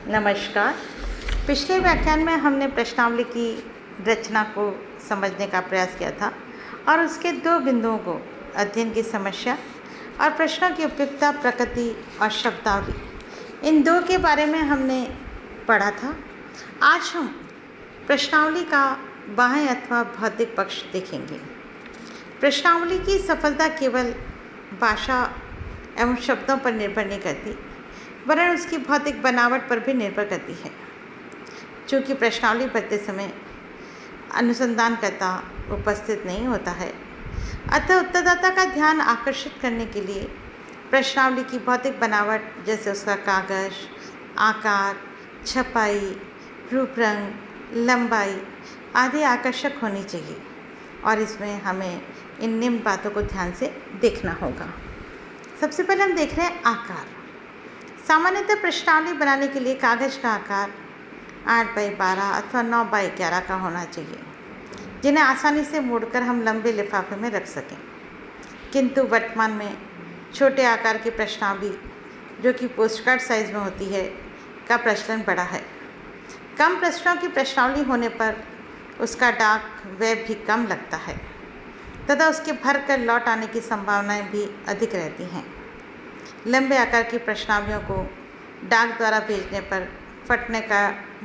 नमस्कार। पिछले व्याख्यान में हमने प्रश्नावली की रचना को समझने का प्रयास किया था और उसके दो बिंदुओं को अध्ययन की समस्या और प्रश्नों की उपयुक्तता, प्रकृति और शब्दावली, इन दो के बारे में हमने पढ़ा था। आज हम प्रश्नावली का बाह्य अथवा भौतिक पक्ष देखेंगे। प्रश्नावली की सफलता केवल भाषा एवं शब्दों पर निर्भर नहीं करती, वरन उसकी भौतिक बनावट पर भी निर्भर करती है। चूँकि प्रश्नावली भरते समय अनुसंधानकर्ता उपस्थित नहीं होता है, अतः उत्तरदाता का ध्यान आकर्षित करने के लिए प्रश्नावली की भौतिक बनावट, जैसे उसका कागज, आकार, छपाई, रूप रंग, लंबाई आदि आकर्षक होनी चाहिए और इसमें हमें इन निम्न बातों को ध्यान से देखना होगा। सबसे पहले हम देख रहे हैं आकार। सामान्यतः प्रश्नावली बनाने के लिए कागज़ का आकार 8x12 अथवा 9x11 का होना चाहिए, जिन्हें आसानी से मोड़कर हम लंबे लिफाफे में रख सकें। किंतु वर्तमान में छोटे आकार की प्रश्नावली, जो कि पोस्टकार्ड साइज़ में होती है, का प्रचलन बढ़ा है। कम प्रश्नों की प्रश्नावली होने पर उसका डाक व्यय भी कम लगता है तथा उसके भर कर लौट आने की संभावनाएं भी अधिक रहती हैं। लंबे आकार की प्रश्नावलियों को डाक द्वारा भेजने पर फटने का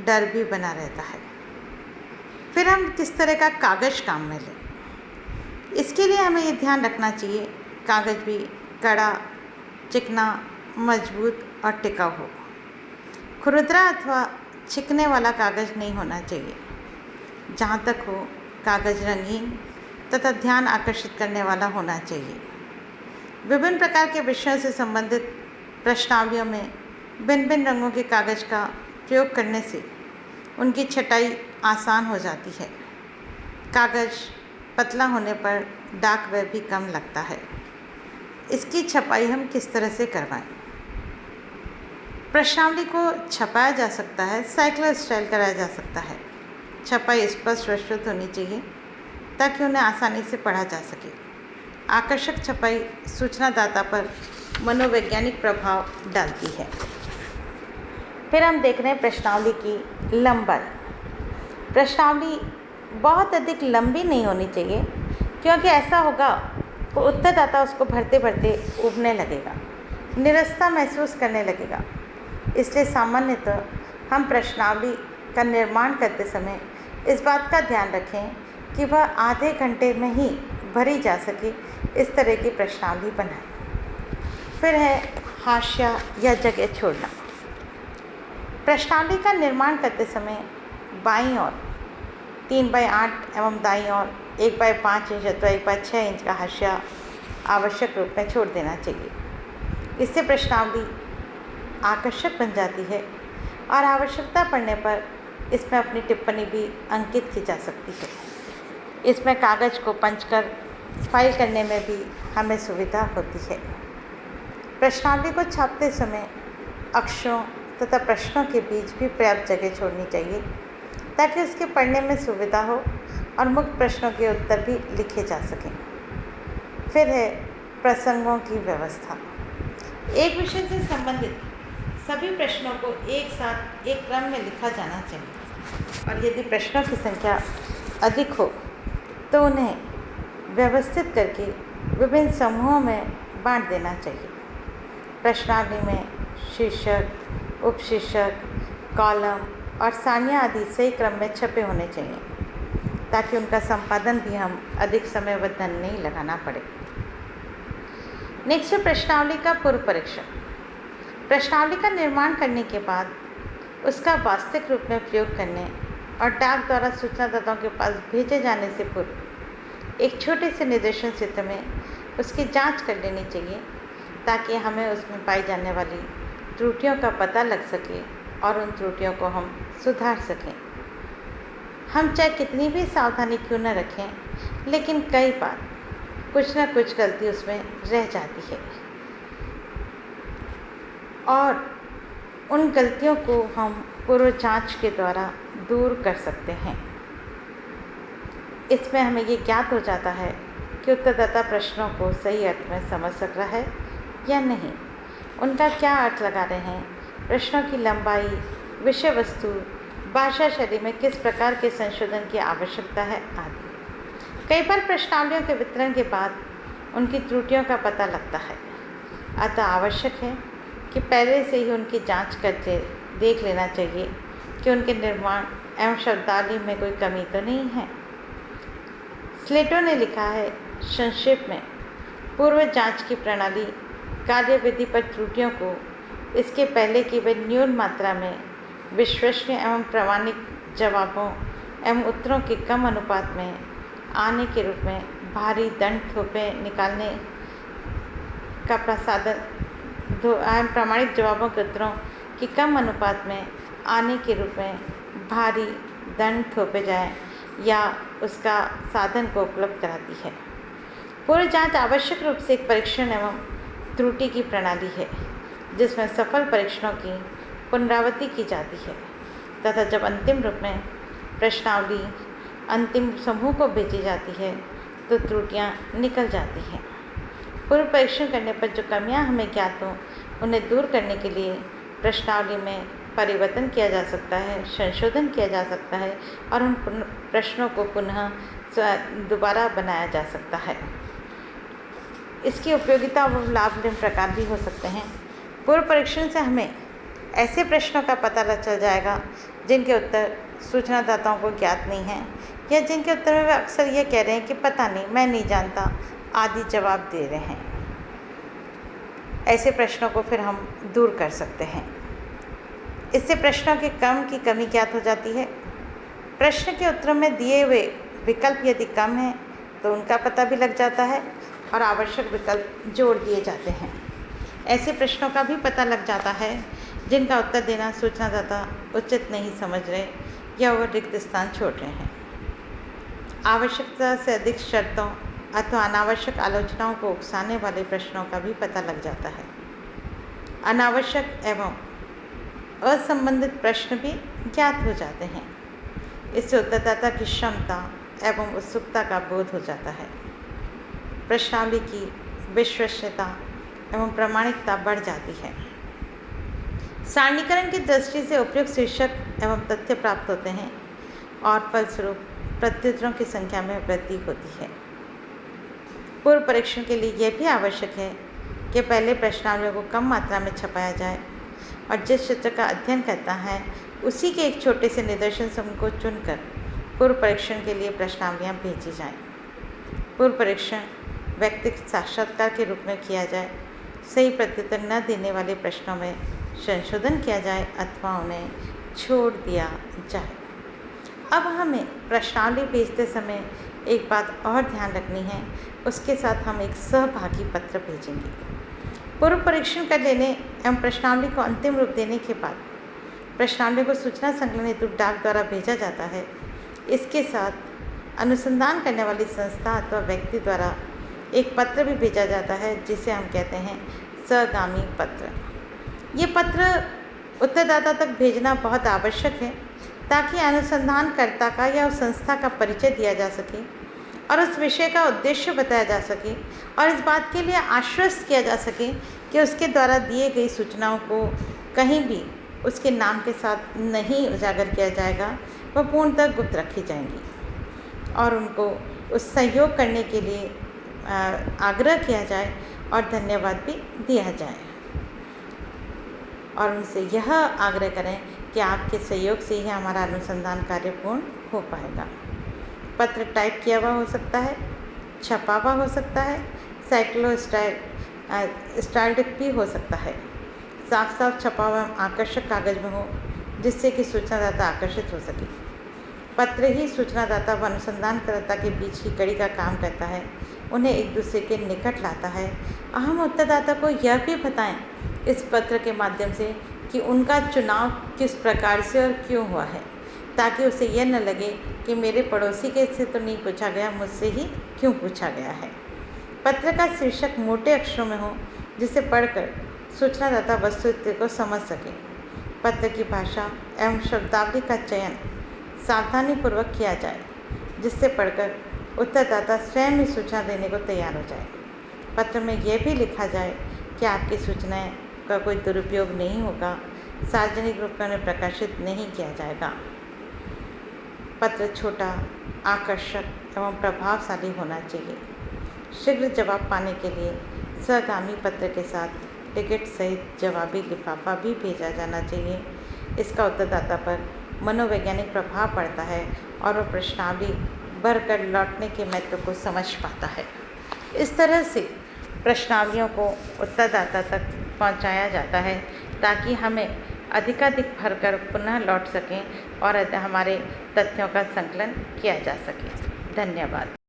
डर भी बना रहता है। फिर हम किस तरह का कागज़ काम में लें, इसके लिए हमें ये ध्यान रखना चाहिए कागज़ भी कड़ा, चिकना, मजबूत और टिकाऊ हो। खुरदरा अथवा चिकने वाला कागज़ नहीं होना चाहिए। जहाँ तक हो, कागज़ रंगीन तथा ध्यान आकर्षित करने वाला होना चाहिए। विभिन्न प्रकार के विषयों से संबंधित प्रश्नावलियों में भिन्न भिन्न रंगों के कागज़ का प्रयोग करने से उनकी छटाई आसान हो जाती है। कागज़ पतला होने पर डाक व्यय भी कम लगता है। इसकी छपाई हम किस तरह से करवाएं? प्रश्नावली को छपाया जा सकता है, साइक्लो स्टाइल कराया जा सकता है। छपाई स्पष्ट विस्तृत होनी चाहिए ताकि उन्हें आसानी से पढ़ा जा सके। आकर्षक छपाई सूचनादाता पर मनोवैज्ञानिक प्रभाव डालती है। फिर हम देख रहे हैं प्रश्नावली की लंबाई। प्रश्नावली बहुत अधिक लंबी नहीं होनी चाहिए, क्योंकि ऐसा होगा तो उत्तरदाता उसको भरते भरते उबने लगेगा, निरसता महसूस करने लगेगा। इसलिए सामान्यतः हम प्रश्नावली का निर्माण करते समय इस बात का ध्यान रखें कि वह आधे घंटे में ही भरी जा सके, इस तरह की प्रश्नावली बनाएं। फिर है हाशिया या जगह छोड़ना। प्रश्नावली का निर्माण करते समय बाईं ओर 3x8 एवं दाईं ओर 1x5 इंच अथवा 1x6 इंच का हाशिया आवश्यक रूप में छोड़ देना चाहिए। इससे प्रश्नावली आकर्षक बन जाती है और आवश्यकता पड़ने पर इसमें अपनी टिप्पणी भी अंकित की जा सकती है। इसमें कागज़ को पंच कर फाइल करने में भी हमें सुविधा होती है। प्रश्नावली को छापते समय अक्षरों तथा प्रश्नों के बीच भी पर्याप्त जगह छोड़नी चाहिए ताकि उसके पढ़ने में सुविधा हो और मुक्त प्रश्नों के उत्तर भी लिखे जा सकें। फिर है प्रसंगों की व्यवस्था। एक विषय से संबंधित सभी प्रश्नों को एक साथ एक क्रम में लिखा जाना चाहिए और यदि प्रश्नों की संख्या अधिक हो तो उन्हें व्यवस्थित करके विभिन्न समूहों में बांट देना चाहिए। प्रश्नावली में शीर्षक, उपशीर्षक, कॉलम और सारणी आदि सही क्रम में छपे होने चाहिए ताकि उनका संपादन भी हम अधिक समय व धन नहीं लगाना पड़े। नेक्स्ट है प्रश्नावली का पूर्व परीक्षण। प्रश्नावली का निर्माण करने के बाद उसका वास्तविक रूप में प्रयोग करने और डाक द्वारा सूचनादाताओं के पास भेजे जाने से पूर्व एक छोटे से निर्देशन चित्र में उसकी जांच कर लेनी चाहिए ताकि हमें उसमें पाई जाने वाली त्रुटियों का पता लग सके और उन त्रुटियों को हम सुधार सकें। हम चाहे कितनी भी सावधानी क्यों न रखें, लेकिन कई बार कुछ न कुछ गलती उसमें रह जाती है और उन गलतियों को हम पूर्व जांच के द्वारा दूर कर सकते हैं। इसमें हमें ये ज्ञात हो जाता है कि उत्तरदाता प्रश्नों को सही अर्थ में समझ सक रहा है या नहीं, उनका क्या अर्थ लगा रहे हैं, प्रश्नों की लंबाई, विषय वस्तु, भाषा शैली में किस प्रकार के संशोधन की आवश्यकता है आदि। कई बार प्रश्नावलियों के वितरण के बाद उनकी त्रुटियों का पता लगता है, अतः आवश्यक है कि पहले से ही उनकी जांच करके देख लेना चाहिए कि उनके निर्माण एवं शब्दावली में कोई कमी तो नहीं है। स्लेटो ने लिखा है, संक्षेप में पूर्व जांच की प्रणाली कार्यविधि पर त्रुटियों को इसके पहले की वे न्यून मात्रा में विश्वसनीय एवं प्रामाणिक जवाबों एवं उत्तरों के कम अनुपात में आने के रूप में भारी दंड थोपे निकालने का प्रसाधन प्रामाणिक जवाबों के उत्तरों की कम अनुपात में आने के रूप में भारी दंड थोपे जाए या उसका साधन को उपलब्ध कराती है। पूर्व जांच आवश्यक रूप से एक परीक्षण एवं त्रुटि की प्रणाली है जिसमें सफल परीक्षणों की पुनरावृत्ति की जाती है तथा जब अंतिम रूप में प्रश्नावली अंतिम समूह को भेजी जाती है तो त्रुटियां निकल जाती हैं। पूर्व परीक्षण करने पर जो कमियां हमें ज्ञात हों उन्हें दूर करने के लिए प्रश्नावली में परिवर्तन किया जा सकता है, संशोधन किया जा सकता है और उन प्रश्नों को पुनः दोबारा बनाया जा सकता है। इसकी उपयोगिता व लाभ निम्न प्रकार भी हो सकते हैं। पूर्व परीक्षण से हमें ऐसे प्रश्नों का पता चल जाएगा जिनके उत्तर सूचनादाताओं को ज्ञात नहीं हैं या जिनके उत्तर में वे अक्सर ये कह रहे हैं कि पता नहीं, मैं नहीं जानता आदि जवाब दे रहे हैं। ऐसे प्रश्नों को फिर हम दूर कर सकते हैं। इससे प्रश्नों के क्रम की कमी ज्ञात हो जाती है। प्रश्न के उत्तरों में दिए हुए विकल्प यदि कम हैं तो उनका पता भी लग जाता है और आवश्यक विकल्प जोड़ दिए जाते हैं। ऐसे प्रश्नों का भी पता लग जाता है जिनका उत्तर देना सूचनादाता उचित नहीं समझ रहे या वो रिक्त स्थान छोड़ रहे हैं। आवश्यकता से अधिक शर्तों अथवा अनावश्यक आलोचनाओं को उकसाने वाले प्रश्नों का भी पता लग जाता है। अनावश्यक एवं असंबंधित प्रश्न भी ज्ञात हो जाते हैं। इससे उत्तरदाता की क्षमता एवं उत्सुकता का बोध हो जाता है। प्रश्नावली की विश्वसनीयता एवं प्रामाणिकता बढ़ जाती है। सारणीकरण की दृष्टि से उपयुक्त शीर्षक एवं तथ्य प्राप्त होते हैं और फलस्वरूप प्रत्युत्तरों की संख्या में वृद्धि होती है। पूर्व परीक्षण के लिए यह भी आवश्यक है कि पहले प्रश्नावलियों को कम मात्रा में छपाया जाए और जिस क्षेत्र का अध्ययन करता है उसी के एक छोटे से निदर्शन समूह को चुनकर पूर्व परीक्षण के लिए प्रश्नावलियाँ भेजी जाएं। पूर्व परीक्षण व्यक्तिगत साक्षात्कार के रूप में किया जाए। सही प्रत्युत्तर न देने वाले प्रश्नों में संशोधन किया जाए अथवा उन्हें छोड़ दिया जाए। अब हमें प्रश्नावली भेजते समय एक बात और ध्यान रखनी है, उसके साथ हम एक सहभागी पत्र भेजेंगे। पूर्व परीक्षण कर लेने एवं प्रश्नावली को अंतिम रूप देने के बाद प्रश्नावली को सूचना संकलन हेतु डाक द्वारा भेजा जाता है। इसके साथ अनुसंधान करने वाली संस्था अथवा व्यक्ति द्वारा एक पत्र भी भेजा जाता है जिसे हम कहते हैं सहगामी पत्र। ये पत्र उत्तरदाता तक भेजना बहुत आवश्यक है ताकि अनुसंधानकर्ता का या उस संस्था का परिचय दिया जा सके और उस विषय का उद्देश्य बताया जा सके और इस बात के लिए आश्वस्त किया जा सके कि उसके द्वारा दिए गई सूचनाओं को कहीं भी उसके नाम के साथ नहीं उजागर किया जाएगा, वह पूर्णतः गुप्त रखी जाएंगी और उनको उस सहयोग करने के लिए आग्रह किया जाए और धन्यवाद भी दिया जाए और उनसे यह आग्रह करें कि आपके सहयोग से ही हमारा अनुसंधान कार्य पूर्ण हो पाएगा। पत्र टाइप किया हुआ हो सकता है, छपा हुआ हो सकता है, साइक्लो स्टाइल्ड भी हो सकता है। साफ साफ छपा हुआ आकर्षक कागज में हो जिससे कि सूचनादाता आकर्षित हो सके। पत्र ही सूचनादाता व अनुसंधानकर्ता के बीच की कड़ी का काम करता है, उन्हें एक दूसरे के निकट लाता है। हम उत्तरदाता को यह भी बताएं इस पत्र के माध्यम से कि उनका चुनाव किस प्रकार से और क्यों हुआ है, ताकि उसे यह न लगे कि मेरे पड़ोसी के से तो नहीं पूछा गया, मुझसे ही क्यों पूछा गया है। पत्र का शीर्षक मोटे अक्षरों में हो जिसे पढ़कर सूचनादाता वस्तुस्थिति को समझ सके। पत्र की भाषा एवं शब्दावली का चयन सावधानीपूर्वक किया जाए जिससे पढ़कर उत्तरदाता स्वयं ही सूचना देने को तैयार हो जाए। पत्र में यह भी लिखा जाए कि आपकी सूचनाएं का कोई दुरुपयोग नहीं होगा सार्वजनिक रूप में उन्हें प्रकाशित नहीं किया जाएगा। पत्र छोटा, आकर्षक एवं प्रभावशाली होना चाहिए। शीघ्र जवाब पाने के लिए सहगामी पत्र के साथ टिकट सहित जवाबी लिफाफा भी भेजा जाना चाहिए। इसका उत्तरदाता पर मनोवैज्ञानिक प्रभाव पड़ता है और वह प्रश्नावली भरकर लौटने के महत्व को समझ पाता है। इस तरह से प्रश्नावलियों को उत्तरदाता तक पहुंचाया जाता है ताकि हमें अधिकाधिक भरकर पुनः लौट सकें और हमारे तथ्यों का संकलन किया जा सके। धन्यवाद।